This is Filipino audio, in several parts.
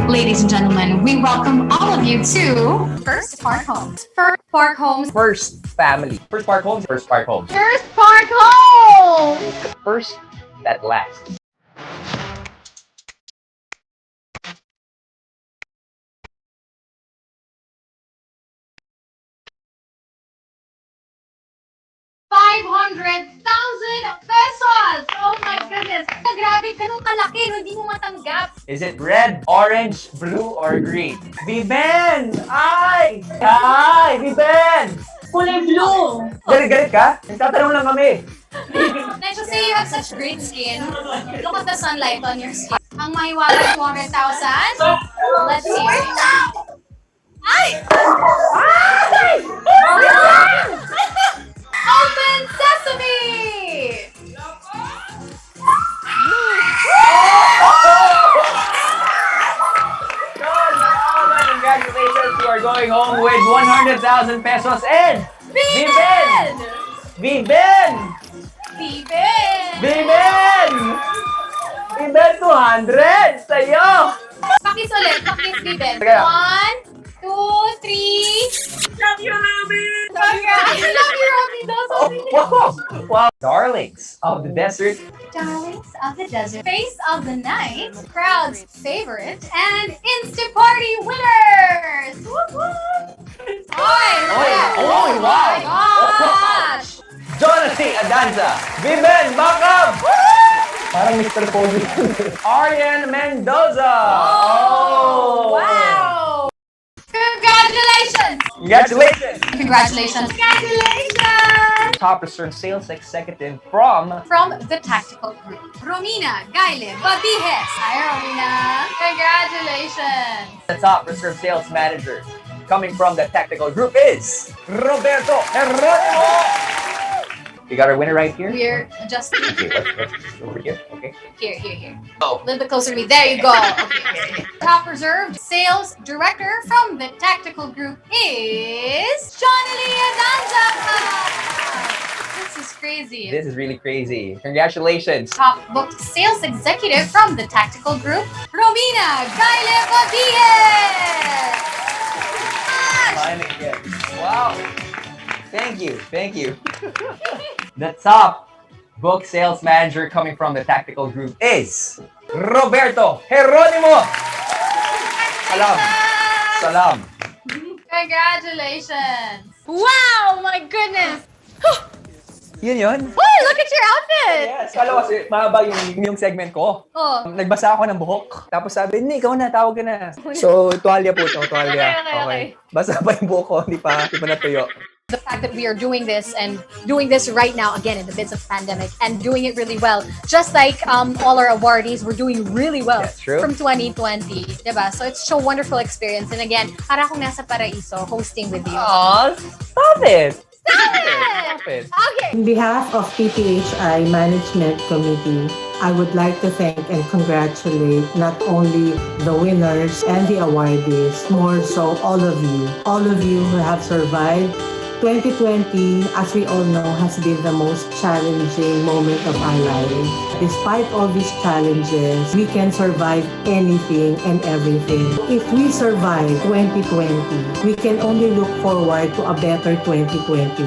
Ladies and gentlemen, we welcome all of you to First Park Homes. First Park Homes. First family. First Park Homes. First Park Homes. First Park Homes! First that lasts. ₱500,000! Oh my goodness! Grabe, ganun kalaki, no? Hindi mo matanggap. Is it red, orange, blue, or green? Viben! Ay! Ay! Viben! Kulay blue! Galit-galit ka? Tatanong lang kami. Let's just say you have such great skin. Look at the sunlight on your skin. Ang mahiwaga 200,000. Let's see. Ay! Ay! Open sesame! Congratulations, you are going home with 100,000 pesos and Viben! Viben! Viben! Viben! Viben 200 sa'yo! Pakis ulit, pakis Viben. Sige. 1, 2, 3. Love you, Robby! Love you, Robby! Wow! Darlings of the desert. Darlings of the desert, face of the night, crowd's favorite, and Insta Party winners! Whoop whoop! Oh, wow! My gosh! 𝗔𝗪𝗔𝗥𝗏, Viben Bacab! Parang Mr. Pogi. Arian Mendoza! Oh! Wow! Congratulations! Congratulations! Congratulations! Congratulations! Top reserve sales executive from From the Tactical Group, Romina 𝗪𝗪𝗪𝗪. Hi, Romina! Congratulations! the top reserve sales manager. Coming from the tactical group is Roberto Herrero. You got our winner right here? We're adjusting. Okay, let's just over here. Okay. Here. Oh. A little bit closer to me. There you go. Okay. Top reserved sales director from the Tactical Group is 𝗔𝗪𝗔𝗪𝗪𝗪𝗪. This is crazy. This is really crazy. Congratulations. Top booked sales executive from the Tactical Group, Romina 𝗪𝗪𝗪𝗪𝗪. Finally, yes. Wow. Thank you. The top book sales manager coming from the tactical group is Roberto Geronimo. Salam. Congratulations. Wow, my goodness. Yun. Oh, look at your outfit. Yes. Kala ko kasi mahaba yung segment ko. Oh. Nagbasa ako ng buhok. Tapos sabi, hindi, ikaw na, tawag ka na. So, tuwalya po ito, tuwalya. Okay. Basa pa yung buhok ko, hindi pa natuyo. The fact that we are doing this and doing this right now, again, in the midst of the pandemic, and doing it really well, just like all our awardees, we're doing really well. That's true. From 2020, diba? So it's a wonderful experience. And again, para akong nasa paraiso, hosting with you. Aw, stop it! Stop it! Okay. On behalf of PPHI Management Committee, I would like to thank and congratulate not only the winners and the awardees, more so all of you who have survived. 2020, as we all know, has been the most challenging moment of our life. Despite all these challenges, we can survive anything and everything. If we survive 2020, we can only look forward to a better 2021.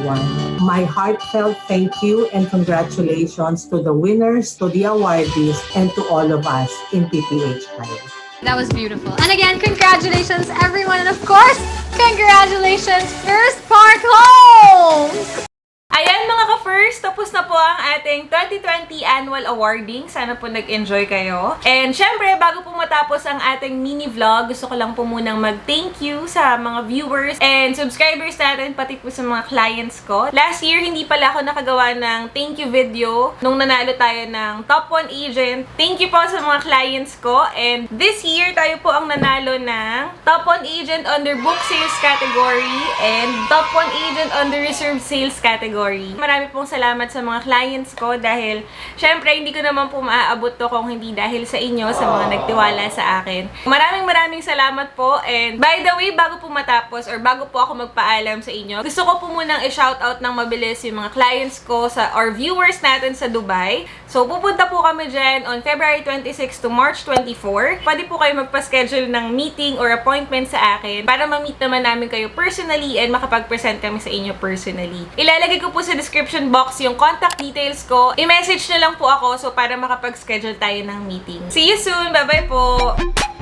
My heartfelt thank you and congratulations to the winners, to the awardees, and to all of us in PPHI. That was beautiful. And again, congratulations, everyone. And of course, congratulations, First Park Homes! Ayan mga ka-first, tapos na po ang ating 2020 annual awarding. Sana po nag-enjoy kayo. And syempre, bago po matapos ang ating mini vlog, gusto ko lang po munang mag-thank you sa mga viewers and subscribers natin, pati po sa mga clients ko. Last year, hindi pala ako nakagawa ng thank you video nung nanalo tayo ng Top 1 Agent. Thank you po sa mga clients ko. And this year, tayo po ang nanalo ng Top 1 Agent under Book Sales category and Top 1 Agent under Reserved Sales category. Marami pong salamat sa mga clients ko dahil syempre hindi ko naman po maaabot to kung hindi dahil sa inyo, sa mga nagtiwala sa akin. Maraming salamat po. And by the way, bago po matapos or bago po ako magpaalam sa inyo, gusto ko po munang i-shoutout ng mabilis yung mga clients ko or viewers natin sa Dubai. So pupunta po kami dyan on February 26 to March 24. Pwede po kayo magpa-schedule ng meeting or appointment sa akin para ma-meet naman namin kayo personally and makapag-present kami sa inyo personally. Ilalagay ko po sa description box yung contact details ko. I-message na lang po ako so para makapag-schedule tayo ng meeting. See you soon! Bye-bye po!